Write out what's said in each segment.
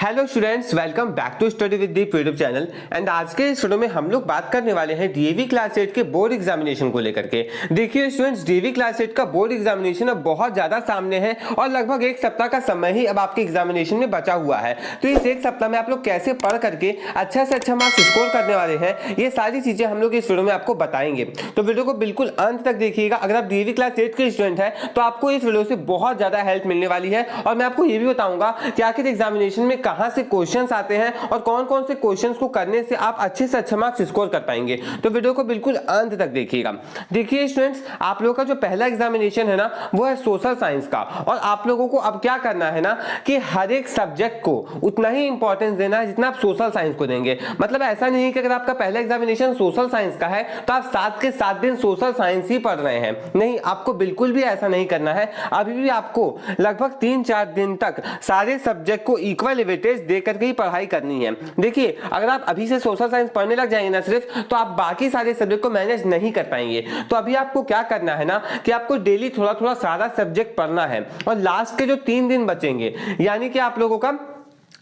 Hello students, welcome back to study with Deep YouTube channel. And आज के इस video में हम लोग बात करने वाले हैं डीएवी क्लास 8 के बोर्ड एग्जामिनेशन को लेकर के। देखिए स्टूडेंट्स, डीएवी क्लास 8 का बोर्ड एग्जामिनेशन अब बहुत ज्यादा सामने है और लगभग एक सप्ताह का समय ही अब आपके एग्जामिनेशन में बचा हुआ है। तो इस एक सप्ताह में आप लोग कैसे पढ़ करके अच्छा से अच्छा मार्क्स स्कोर करने वाले हैं, ये सारी चीजें हम लोग इस वीडियो में आपको बताएंगे। तो वीडियो को बिल्कुल अंत तक देखिएगा। अगर आप डीएवी क्लास 8 के स्टूडेंट हैं तो आपको इस वीडियो से बहुत ज्यादा हेल्प मिलने वाली है। और मैं आपको ये भी बताऊंगा कि आखिर एग्जामिनेशन में कहां से क्वेश्चंस आते हैं और कौन कौन से क्वेश्चंस को करने से आप अच्छे से अच्छा मार्क्स स्कोर कर पाएंगे। तो वीडियो को बिल्कुल अंत तक देखिएगा। देखिए स्टूडेंट्स, आप लोगों का जो पहला एग्जामिनेशन है ना, वो है सोशल साइंस का। और आप लोगों को अब क्या करना है ना कि हर एक सब्जेक्ट को उतना ही इंपॉर्टेंस देना है जितना आप सोशल साइंस को देंगे। मतलब ऐसा नहीं कि अगर आपका पहला एग्जामिनेशन सोशल साइंस का है तो आप 7 के 7 दिन सोशल साइंस ही पढ़ रहे हैं। नहीं, आपको बिल्कुल भी ऐसा नहीं करना है। अभी भी आपको लगभग 3-4 दिन तक सारे सब्जेक्ट को इक्वल वेटेज देकर के ही पढ़ाई करनी है। देखिए, अगर आप अभी से सोशल साइंस पढ़ने लग जाएंगे ना सिर्फ, तो आप बाकी सारे सब्जेक्ट को मैनेज नहीं कर पाएंगे। तो अभी आपको क्या करना है ना कि आपको डेली थोड़ा थोड़ा सारा सब्जेक्ट पढ़ना है। और लास्ट के जो 3 दिन बचेंगे, यानी कि आप लोगों का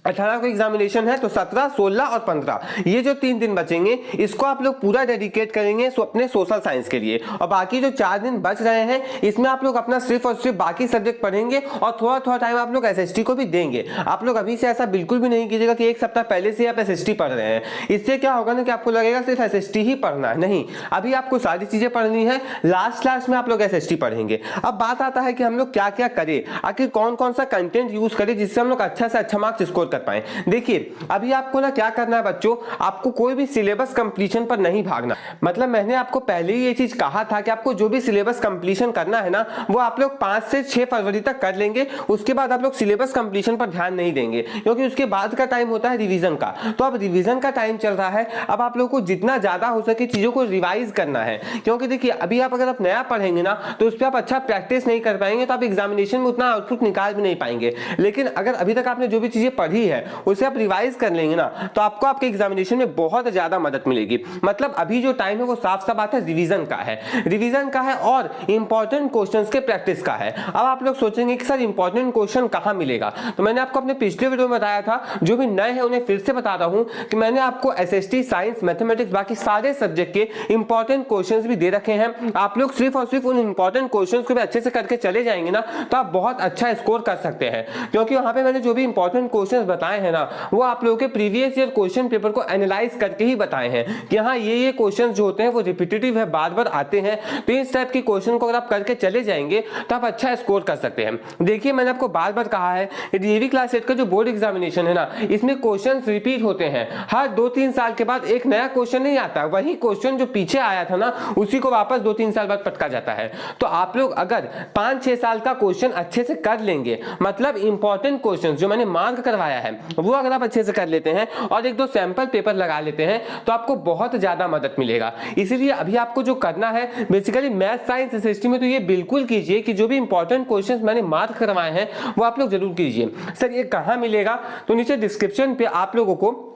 18 को एग्जामिनेशन है तो 17, 16 और 15 ये जो 3 दिन बचेंगे, इसको आप लोग पूरा डेडिकेट करेंगे अपने सोशल साइंस के लिए। और बाकी जो 4 दिन बच रहे हैं, इसमें आप लोग अपना सिर्फ और सिर्फ बाकी सब्जेक्ट पढ़ेंगे और थोड़ा थोड़ा टाइम आप लोग एसएसटी को भी देंगे। आप लोग अभी से ऐसा बिल्कुल भी नहीं कीजिएगा कि एक सप्ताह पहले से आप एसएसटी पढ़ रहे हैं। इससे क्या होगा ना कि आपको लगेगा सिर्फ एसएसटी ही पढ़ना है। नहीं, अभी आपको सारी चीजें पढ़नी है। लास्ट में आप लोग एसएसटी पढ़ेंगे। अब बात आता है कि हम लोग क्या क्या करें, आखिर कौन कौन सा कंटेंट यूज करें जिससे हम लोग अच्छा से अच्छा मार्क्स स्कोर कर पाए। देखिए, अभी आपको ना क्या करना है बच्चों, आपको कोई भी सिलेबस कंप्लीशन पर नहीं भागना। मतलब मैंने आपको पहले ही ये चीज कहा था कि आपको जो भी सिलेबस कंप्लीशन करना है ना, वो आप लोग 5 से 6 फरवरी तक कर लेंगे। उसके बाद आप लोग सिलेबस कंप्लीशन पर ध्यान नहीं देंगे, क्योंकि उसके बाद का टाइम होता है रिवीजन का। तो अब रिवीजन का टाइम चल रहा है। अब आप लोगों को जितना ज्यादा हो सके चीजों को रिवाइज करना है, क्योंकि देखिए अभी अगर आप नया पढ़ेंगे ना तो उस पर आप अच्छा प्रैक्टिस नहीं कर पाएंगे, तो आप एग्जामिनेशन में उतना आउटपुट निकाल भी नहीं पाएंगे। लेकिन अगर अभी तक आपने जो भी चीजें पढ़ी है उसे आप रिवाइज कर लेंगे ना, तो आपको आपके एग्जामिनेशन में बहुत ज्यादा मदद मिलेगी। मतलब अभी जो टाइम है वो साफ साफ बात है रिवीजन का है और इंपॉर्टेंट क्वेश्चंस के प्रैक्टिस का है। अब आप लोग सोचेंगे कि सर इंपॉर्टेंट क्वेश्चन कहां मिलेगा, तो मैंने आपको अपने पिछले वीडियो में बताया था। जो भी नए हैं उन्हें फिर से बता रहा हूं कि मैंने आपको एसएसटी, साइंस, मैथमेटिक्स, बाकी सारे सब्जेक्ट के इंपॉर्टेंट क्वेश्चंस भी दे रखे हैं। आप लोग सिर्फ और सिर्फ उन इंपॉर्टेंट क्वेश्चंस को भी अच्छे से करके चले जाएंगे ना, तो आप बहुत अच्छा स्कोर कर सकते हैं। क्योंकि वहां पे मैंने जो भी इंपॉर्टेंट क्वेश्चंस बताए हैं ना, वो आप लोगों के प्रीवियस ईयर क्वेश्चन पेपर को एनालाइज करके ही बताए हैं कि हाँ ये क्वेश्चंस जो होते हैं वो रिपीटेटिव है, बार बार आते हैं। तो इस टाइप के क्वेश्चन को अगर आप करके चले जाएंगे तो आप अच्छा स्कोर कर सकते हैं। देखिए, मैंने आपको बार बार कहा है कि डीएवी क्लास 8 का जो बोर्ड एग्जामिनेशन है ना, इसमें क्वेश्चंस रिपीट होते हैं। हर 2-3 साल के बाद एक नया क्वेश्चन नहीं आता, वही क्वेश्चन जो पीछे आया था ना उसी को वापस 2-3 साल बाद पटका जाता है। तो आप लोग अगर 5-6 साल का क्वेश्चन अच्छे से कर लेंगे, मतलब इंपॉर्टेंट क्वेश्चन जो मैंने मार्क करवाया है वो अगर आप अच्छे से कर लेते हैं और 1-2 सैंपल पेपर लगा लेते हैं, तो आपको बहुत ज्यादा मदद मिलेगा। इसीलिए अभी आपको जो करना है बेसिकली मैथ, साइंस, एसएसटी में तो ये बिल्कुल कीजिए कि जो भी इंपॉर्टेंट क्वेश्चंस मैंने मार्क करवाए हैं वो आप लोग जरूर कीजिए। सर ये कहां मिलेगा, तो नीचे डिस्क्रिप्शन पे आप लोगों को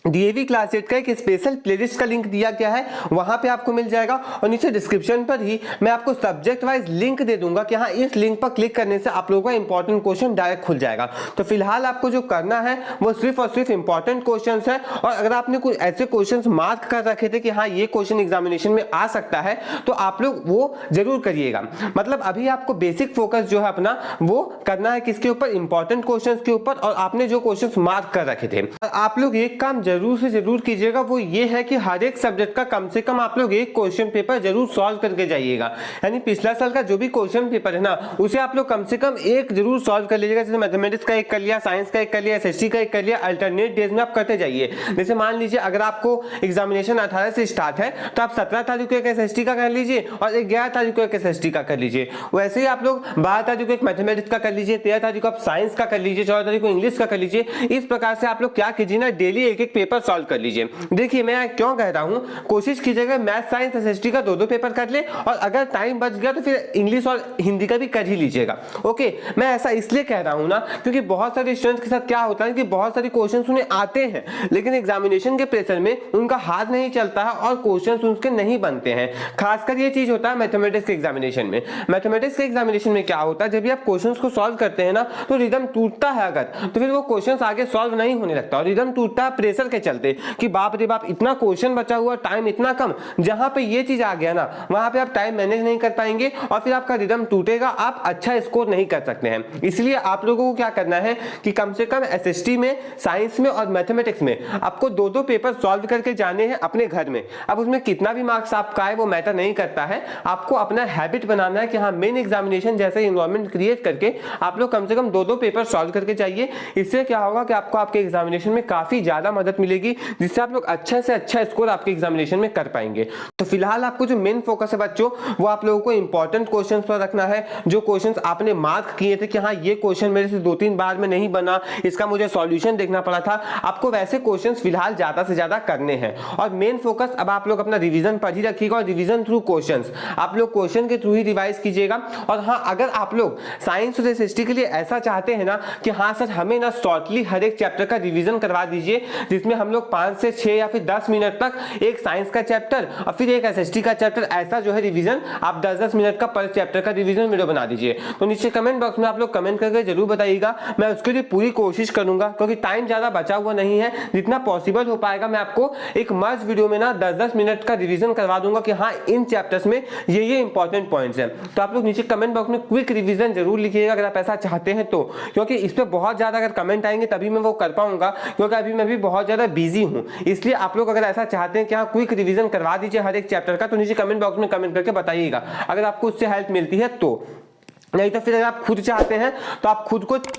डीएवी क्लास 8 का एक स्पेशल प्लेलिस्ट का लिंक दिया गया है, वहां पे आपको मिल जाएगा। और नीचे डिस्क्रिप्शन पर ही मैं आपको सब्जेक्ट वाइज लिंक दे दूंगा कि हाँ इस लिंक पर क्लिक करने से आप लोगों का इंपॉर्टेंट क्वेश्चन डायरेक्ट खुल जाएगा। तो फिलहाल आपको जो करना है वो सिर्फ और सिर्फ इंपॉर्टेंट क्वेश्चन है। और अगर आपने कुछ ऐसे क्वेश्चन मार्क कर रखे थे कि हाँ ये क्वेश्चन एग्जामिनेशन में आ सकता है, तो आप लोग वो जरूर करिएगा। मतलब अभी आपको बेसिक फोकस जो है अपना वो करना है किसके ऊपर, इंपॉर्टेंट क्वेश्चन के ऊपर और आपने जो क्वेश्चन मार्क कर रखे थे। आप लोग एक काम जरूर से जरूर कीजिएगा, वो ये है कि हर एक सब्जेक्ट का कम से कम आप लोग एक क्वेश्चन पेपर जरूर सॉल्व करके जाइएगा। यानी पिछला साल का जो भी क्वेश्चन पेपर है ना, उसे आप लोग कम से कम एक जरूर सॉल्व कर लीजिएगा। जैसे मैथमेटिक्स का एक कर लिया, साइंस का एक कर लिया, एसएसटी का एक कर लिया, अल्टरनेट डेज में आप करते जाइए। जैसे मान लीजिए अगर आपको एग्जामिनेशन 18 से स्टार्ट है तो आप 17 तारीख को एक एसएसटी का कर लीजिए और 11 तारीख को एक एसएसटी का कर लीजिए। वैसे ही आप लोग 12 तारीख को एक मैथमेटिक्स का कर लीजिए, 13 तारीख को आप साइंस का कर लीजिए, 14 तारीख को इंग्लिश का कर लीजिए। इस प्रकार से आप लोग क्या कीजिए ना, डेली एक एक पेपर सॉल्व कर लीजिए। देखिए मैं क्यों कह रहा हूं, कोशिश कीजिएगा मैथ साइंस एसएसटी का 2-2 पेपर कर ले, और अगर टाइम बच गया तो फिर इंग्लिश और हिंदी का भी कर ही लीजिएगा। ओके, मैं ऐसा इसलिए कह रहा हूं ना क्योंकि बहुत सारे स्टूडेंट्स के साथ क्या होता है कि बहुत सारे क्वेश्चंस उन्हें आते हैं लेकिन एग्जामिनेशन के प्रेशर में उनका हाथ नहीं चलता है और क्वेश्चंस उनके नहीं बनते हैं। खासकर ये चीज होता है मैथमेटिक्स के एग्जामिनेशन में। मैथमेटिक्स के एग्जामिनेशन में क्या होता है, जब भी आप क्वेश्चंस को सॉल्व करते हैं ना तो रिदम टूटता है अगर, तो फिर वो क्वेश्चंस आगे सॉल्व नहीं होने लगता, और रिदम टूटता है प्रेशर के चलते कि बाप रे बाप इतना क्वेश्चन बचा हुआ, टाइम इतना कम। जहां पे ये चीज आ गया ना वहां पे आप टाइम मैनेज नहीं कर पाएंगे और फिर आपका रिदम टूटेगा, आप अच्छा स्कोर नहीं कर सकते हैं। इसलिए आप लोगों को क्या करना है कि कम से कम एसएसटी में, साइंस में और मैथमेटिक्स में आपको 2-2 पेपर सॉल्व करके जाने हैं अपने घर में। अब उसमें कितना भी मार्क्स आपका आए वो मैटर नहीं करता है, आपको अपना हैबिट बनाना है कि हाँ मेन एग्जामिनेशन जैसे एनवायरनमेंट क्रिएट करके आप लोग कम से कम 2-2 पेपर सॉल्व करके जाइए। इससे क्या होगा कि आपको आपके एग्जामिनेशन में काफी ज्यादा मदद मिलेगी, जिससे आप लोग अच्छा से अच्छा स्कोर आपके एग्जामिनेशन में कर पाएंगे। तो फिलहाल आपको जो मेन फोकस है बच्चों, वो आप लोगों को इंपॉर्टेंट क्वेश्चंस पर रखना है। जो क्वेश्चंस आपने मार्क किए थे कि हाँ ये क्वेश्चन मेरे से 2-3 बार में नहीं बना, इसका मुझे सॉल्यूशन देखना पड़ा था, आपको वैसे क्वेश्चंस फिलहाल ज्यादा से ज्यादा करने हैं। और मेन फोकस अब आप लोग अपना रिवीजन पर ही रखिएगा, और रिवीजन थ्रू क्वेश्चंस, आप लोग क्वेश्चन के थ्रू ही रिवाइज कीजिएगा। और हाँ, अगर आप लोग साइंस और एसएसटी के लिए ऐसा चाहते हैं ना कि हाँ सर हमें ना शॉर्टली हर एक चैप्टर का रिवीजन करवा दीजिए, जिसमें हम लोग 5 से 6 या फिर 10 मिनट तक एक साइंस का चैप्टर और फिर एक एसएसटी का चैप्टर, ऐसा जो है रिवीजन आप 10-10 मिनट का पर चैप्टर का रिवीजन वीडियो बना दीजिए। तो नीचे कमेंट बॉक्स में आप लोग कमेंट करके जरूर बताइएगा, मैं उसके लिए पूरी कोशिश करूंगा, क्योंकि टाइम ज्यादा बचा हुआ नहीं है। जितना पॉसिबल हो पाएगा मैं आपको एक मर्ज वीडियो में ना 10-10 मिनट का रिवीजन करवा दूंगा कि हाँ इन चैप्टर्स में ये इंपॉर्टेंट पॉइंट्स हैं। तो आप लोग नीचे कमेंट बॉक्स में क्विक रिवीजन जरूर लिखिएगा अगर आप ऐसा चाहते हैं तो, क्योंकि इस पे बहुत ज्यादा अगर कमेंट आएंगे तभी मैं वो कर पाऊंगा, क्योंकि अभी मैं भी बहुत ज्यादा बिजी हूं। इसलिए आप लोग अगर ऐसा चाहते हैं कि हाँ क्विक रिवीजन करवा दीजिए हर एक चैप्टर का, तो नीचे कमेंट बॉक्स में कमेंट करके बताइएगा अगर आपको उससे हेल्प मिलती है तो। नहीं तो फिर अगर आप खुद चाहते हैं तो आप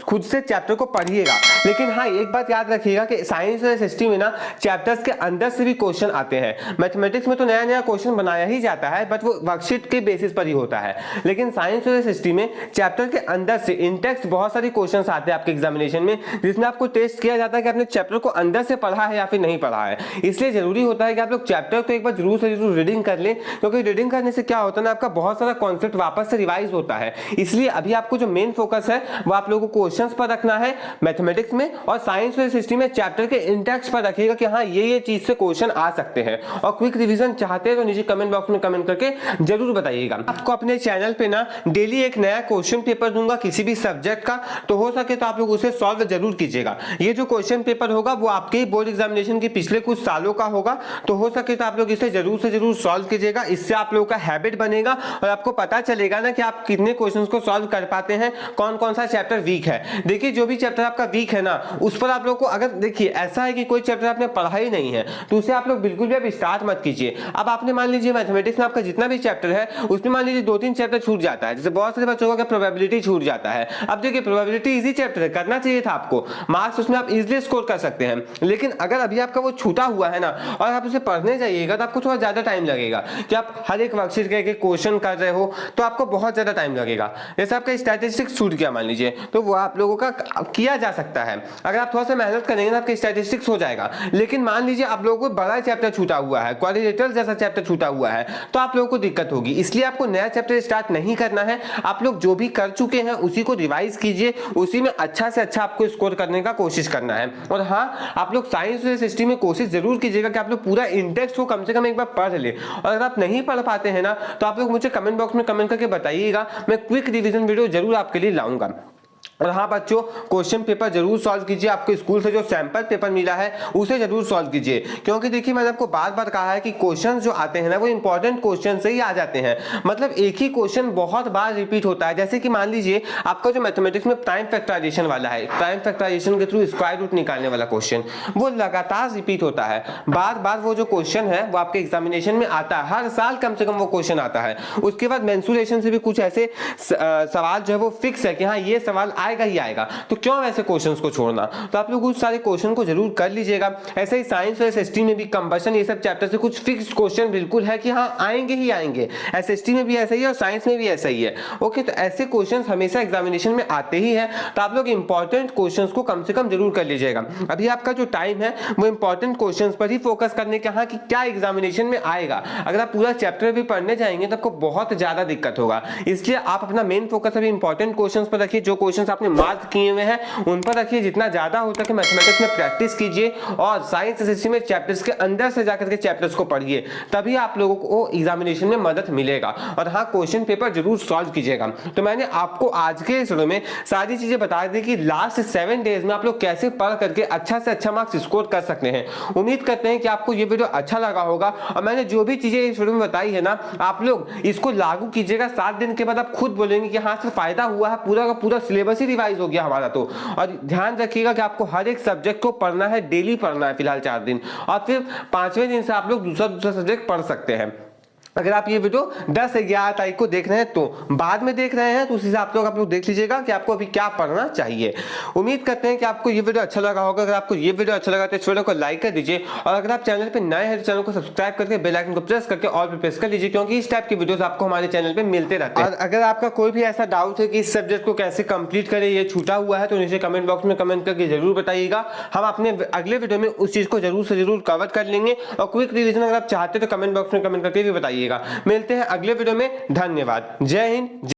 खुद से चैप्टर को पढ़िएगा। लेकिन हाँ एक बात याद रखिएगा कि साइंस और एसएसटी में ना चैप्टर्स के अंदर से भी क्वेश्चन आते हैं। मैथमेटिक्स में तो नया नया क्वेश्चन बनाया ही जाता है, बट वो वर्कशीट के बेसिस पर ही होता है। लेकिन साइंस और एसएसटी में चैप्टर के अंदर से इन टेक्स्ट बहुत सारी क्वेश्चन आते हैं आपके एग्जामिनेशन में, जिसमें आपको टेस्ट किया जाता है कि आपने चैप्टर को अंदर से पढ़ा है या फिर नहीं पढ़ा है। इसलिए जरूरी होता है कि आप लोग चैप्टर को एक बार जरूर से जरूर रीडिंग कर लें, क्योंकि रीडिंग करने से क्या होता है ना आपका बहुत सारा कॉन्सेप्ट वापस से रिवाइज होता है। इसलिए अभी आपको जो मेन फोकस है वो आप लोगों को क्वेश्चंस पर रखना है मैथमेटिक्स में, और साइंस और एसएसटी में चैप्टर के इंटेक्स्ट पर रखिएगा कि हाँ ये चीज से क्वेश्चन आ सकते हैं। और क्विक रिवीजन चाहते हैं तो नीचे कमेंट बॉक्स में कमेंट करके जरूर बताइएगा। आपको अपने चैनल पे ना डेली एक नया क्वेश्चन पेपर दूंगा किसी भी सब्जेक्ट का, तो हो सके तो आप लोग उसे सॉल्व जरूर कीजिएगा। ये जो क्वेश्चन पेपर होगा वो आपके बोर्ड एग्जामिनेशन के पिछले कुछ सालों का होगा, तो हो सके तो आप लोग इसे जरूर से जरूर सॉल्व कीजिएगा। इससे आप लोगों का हैबिट बनेगा और आपको पता चलेगा ना कि आप कितने क्वेश्चन को सॉल्व कर पाते हैं, कौन कौन सा चैप्टर वीक है। देखिए जो भी चैप्टर आपका वीक है ना उस पर आप लोग को, अगर देखिए ऐसा है कि कोई चैप्टर आपने पढ़ा ही नहीं है तो उसे आप लोग बिल्कुल भी अब स्टार्ट मत कीजिए। अब आपने मान लीजिए मैथमेटिक्स में आपका जितना भी चैप्टर है उसमें मान लीजिए 2-3 चैप्टर छूट जाता है, जैसे बहुत सारे बच्चों का प्रोबेबिलिटी छूट जाता है। अब देखिए प्रोबेबिलिटी इजी चैप्टर है, करना चाहिए था आपको, मार्क्स उसमें आप इजीली स्कोर कर सकते हैं। लेकिन अगर अभी आपका वो छूटा हुआ है ना और आप उसे पढ़ने जाइएगा तो आपको थोड़ा ज्यादा टाइम लगेगा, कि आप हर एक वर्कशीट के क्वेश्चन कर रहे हो तो आपको बहुत ज्यादा टाइम लगेगा। जैसे आपका स्टैटिस्टिक्स छूट गया मान लीजिए, तो वो आप लोगों का किया जा सकता है, अगर आप थोड़ा सा मेहनत करेंगे ना आपका स्टैटिस्टिक्स हो जाएगा। लेकिन मान लीजिए आप लोगों को बड़ा चैप्टर छूटा हुआ है, क्वाड्रेटिक जैसा चैप्टर छूटा हुआ है, तो आप लोगों को दिक्कत होगी। इसलिए आपको नया चैप्टर स्टार्ट नहीं करना है, आप लोग जो भी कर चुके हैं उसी को रिवाइज कीजिए, उसी में अच्छा से अच्छा आपको स्कोर करने का कोशिश करना है। और हाँ आप लोग साइंस और एसएसटी में कोशिश जरूर कीजिएगा कि आप लोग पूरा इंटेक्स्ट को कम से कम एक बार पढ़ ले, और अगर आप नहीं पढ़ पाते हैं ना तो आप लोग मुझे कमेंट बॉक्स में कमेंट करके बताइएगा, मैं क्विक रिवीजन वीडियो जरूर आपके लिए लाऊंगा। और हाँ बच्चों क्वेश्चन पेपर जरूर सॉल्व कीजिए, आपको स्कूल से जो सैंपल पेपर मिला है उसे जरूर सॉल्व कीजिए, क्योंकि देखिए मैंने आपको बार बार कहा है कि क्वेश्चन जो आते हैं ना वो इंपॉर्टेंट क्वेश्चन से ही आ जाते हैं। मतलब एक ही क्वेश्चन बहुत बार रिपीट होता है, जैसे कि मान लीजिए आपका जो मैथमेटिक्स में प्राइम फैक्टराइजेशन वाला है, प्राइम फैक्टराइजेशन के थ्रू स्क्वायर रूट निकालने वाला क्वेश्चन, वो लगातार रिपीट होता है, बार बार वो जो क्वेश्चन है वो आपके एग्जामिनेशन में आता है, हर साल कम से कम वो क्वेश्चन आता है। उसके बाद मेंसुरेशन से भी कुछ ऐसे सवाल जो है वो फिक्स है कि हाँ ये सवाल आएगा ही आएगा, तो क्यों वैसे क्वेश्चंस को छोड़ना। तो आप लोग उस सारे क्वेश्चन को जरूर कर लीजिएगा। ऐसे ही साइंस और एसएसटी में भी कंबशन ये सब चैप्टर से कुछ फिक्स्ड क्वेश्चन बिल्कुल है कि हाँ आएंगे ही आएंगे, एसएसटी में भी ऐसा ही है और साइंस में भी ऐसा ही है। ओके, तो ऐसे क्वेश्चंस हमेशा एग्जामिनेशन में आते ही है, तो आप लोग इंपॉर्टेंट क्वेश्चंस को कम से कम जरूर कर लीजिएगा। अभी आपका जो टाइम है वो इंपॉर्टेंट क्वेश्चंस पर ही फोकस करने का, हाँ कि क्या एग्जामिनेशन में आएगा। अगर आप पूरा चैप्टर भी पढ़ने जाएंगे तो आपको बहुत ज्यादा दिक्कत होगा, इसलिए आप अपना मेन फोकस अभी इंपॉर्टेंट क्वेश्चंस पर रखिए। जो क्वेश्चंस आपने मार्क किए हुए हैं उन पर रखिए, जितना ज्यादा हो सके मैथमेटिक्स में प्रैक्टिस कीजिए और साइंस एसएससी में चैप्टर्स के अंदर से जाकर के चैप्टर्स को पढ़िए, तभी आप लोगों को एग्जामिनेशन में मदद मिलेगा। और हाँ, क्वेश्चन पेपर जरूर सॉल्व कीजिएगा। तो मैंने आपको आज के इस वीडियो में सारी चीजें बता दी कि लास्ट 7 डेज में आप लोग कैसे पढ़ करके अच्छा से अच्छा मार्क्स स्कोर कर सकते हैं। उम्मीद करते हैं कि आपको ये वीडियो अच्छा लगा होगा और मैंने जो भी चीजें इस वीडियो में बताई है ना, आप लोग इसको लागू कीजिएगा। 7 दिन के बाद आप खुद बोलेंगे कि हाँ सर फायदा हुआ है, पूरा का पूरा सिलेबस ही रिवाइज हो गया हमारा। तो और ध्यान रखिएगा कि आपको हर एक सब्जेक्ट को पढ़ना है, डेली पढ़ना है फिलहाल 4 दिन, और फिर 5वें दिन से आप लोग दूसरा सब्जेक्ट पढ़ सकते हैं। अगर आप ये वीडियो 10 या 11 तारीख को देख रहे हैं तो बाद में देख रहे हैं तो उस हिसाब से आप लोग देख लीजिएगा कि आपको अभी क्या पढ़ना चाहिए। उम्मीद करते हैं कि आपको ये वीडियो अच्छा लगा होगा। अगर आपको ये वीडियो अच्छा लगा तो इस वीडियो को लाइक कर दीजिए, और अगर आप चैनल पे नए हैं तो चैनल को सब्सक्राइब करके बेल आइकन को प्रेस करके ऑल पे प्रेस कर लीजिए, क्योंकि इस टाइप की वीडियोस आपको हमारे चैनल पे मिलते रहते हैं। और अगर आपका कोई भी ऐसा डाउट है कि इस सब्जेक्ट को कैसे कंप्लीट करें, ये छूटा हुआ है, तो नीचे कमेंट बॉक्स में कमेंट करके जरूर बताइएगा। हम अपने अगले वीडियो में उस चीज को जरूर से जरूर कवर कर लेंगे। और क्विक रिवीजन अगर आप चाहते हैं तो कमेंट बॉक्स में कमेंट करके भी बताइएगा। मिलते हैं अगले वीडियो में। धन्यवाद। जय हिंद।